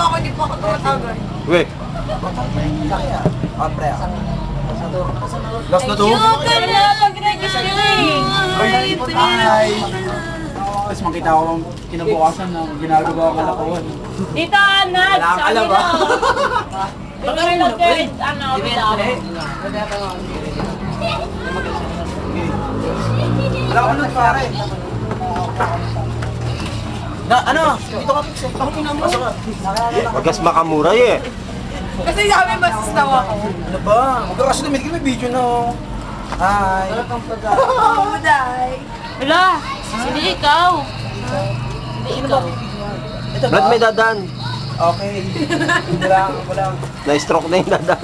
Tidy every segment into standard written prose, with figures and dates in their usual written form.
ako, hindi pa ako tumatagal. Weh. Pre. Last na to? Sugar na, mag-registering. Ay. Tapos makita ko ang kinabukasan na ginagawa ang kalakuhan. Dito, Anad, Wala kang alam, sabi na. Pag kami nag-guide, ano, bitawan. Wala ko nun pare. Na, ano? Dito ka, Pix. Ako pinamasa ka. Wagas makamuray eh. Kasi sabi, basis daw ako. Ano ba? Huwag ka kasi may video na oh. Hi. Buday. Wala, hindi ikaw. Hindi ikaw. Ito Brad, may dadan. Okay. Wala. Na-stroke na yung dadan.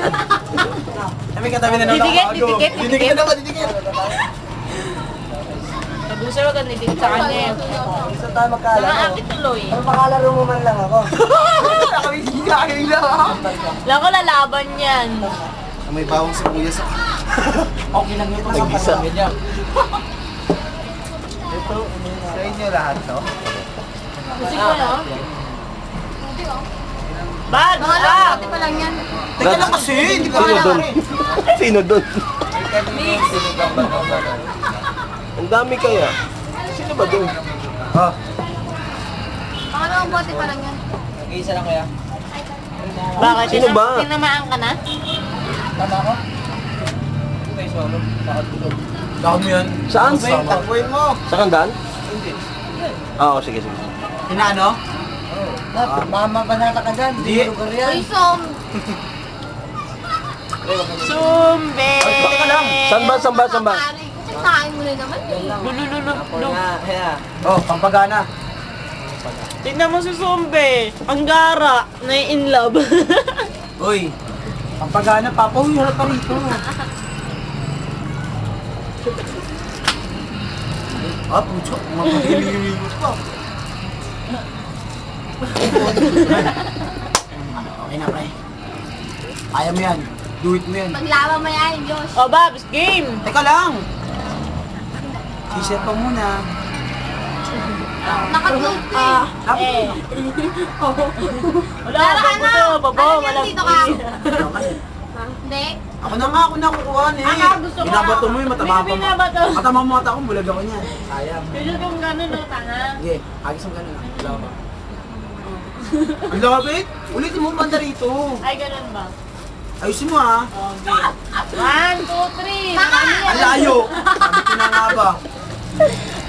May katabi na naman Didikit. Didikit na ba? Didikit. Producer, wag ka nidikit sa kanya. Gusto tayo magkala. Mga akit tuloy. Ano pakalaro mo man lang ako? Nakabigay lang ha? Wala ko lalaban yan. May bawang sibuyas ako. Okay lang ito sa Nag-isa. pamilya. Ito, sa inyo lahat to? Gusto ko, no? Bad! Bad! pa lang yan. Teka lang kasi, hindi ka Sino alam doon? eh. Sino doon? Mix! Ang dami kaya. Sino ba doon? Oh, Pangalawang bote pa lang yan. nag-iisa lang kaya? Bakit? Sino ba? Tinamaan ka na? Tama ako? Ito yung solo. Dahon mo yan. Saan? Takbuhin mo. Sa kandaan? Hindi. Oo, sige. Inaano? Mama banata ka dyan. Hindi. Uy, som! Sumbe! Teka lang. Saan ba? Pare, kasi saan mo na naman eh. Lulululu. Oh, pampagana. Tignan mo si Sumbe. Ang gara. Na in love. Uy, pampagana. Papa, uy, harap pa rito. Ah, pucho. Mapagililimimos pa. Okay na, pre. Kaya mo yan. Do it mo yan. Paglaban mo yan, Diyos. O, Babs, game! Teka lang. T-shirt pa muna. Nakatulog eh. Wala, Tara ka na! babaw, Ano yan, wala. dito ka? Hindi. Ako na kukuhaan eh. Gusto ko. Binabato mo yung matama pa. Binabato. Matama mo mata ko, bulag ako niyan. Sayang. Kasi kung gano'n, no, tanga. Sige, agis ang gano'n lang. Wala ba? Ang lapit? Ulitin mo banda rito. Ay, ganun ba? Ayusin mo ha. Okay. 1, 2, 3. Marami yan. Ang layo. Sabi ko na nga ba?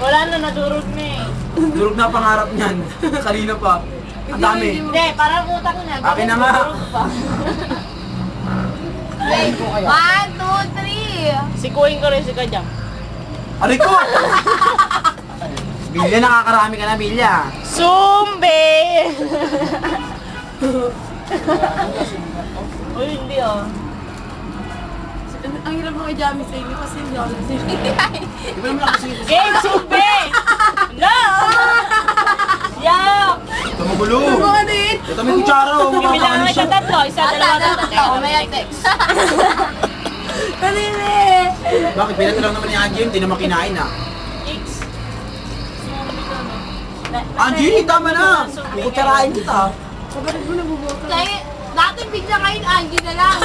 Wala na, nadurog na eh. Durog na pangarap niyan. Kanina pa. Ang dami. Hindi, parang utak na. Akin na nga. Nadurog pa. 1, 2, 3. Sikuhin ko rin si Kajam. Aray ko! Bilya, nakakarami ka na, Bilya. Sumbe! Uy, hindi oh. Ang hirap mo kay Jamie sa inyo kasi hindi ako Di ba naman ako sige? Game, Sumbe! No! Yak! Ito magulo. Ito may kutsara. Bibilangan kita tatlo. Isa, dalawa, tatlo. Mamaya text. Kanili! Bakit? Pinato lang naman ni Angie, hindi naman kinain ah. X. Angie, tama na! Kukutsarain kita. Kaya, dati bigla ngayon, Angie na lang.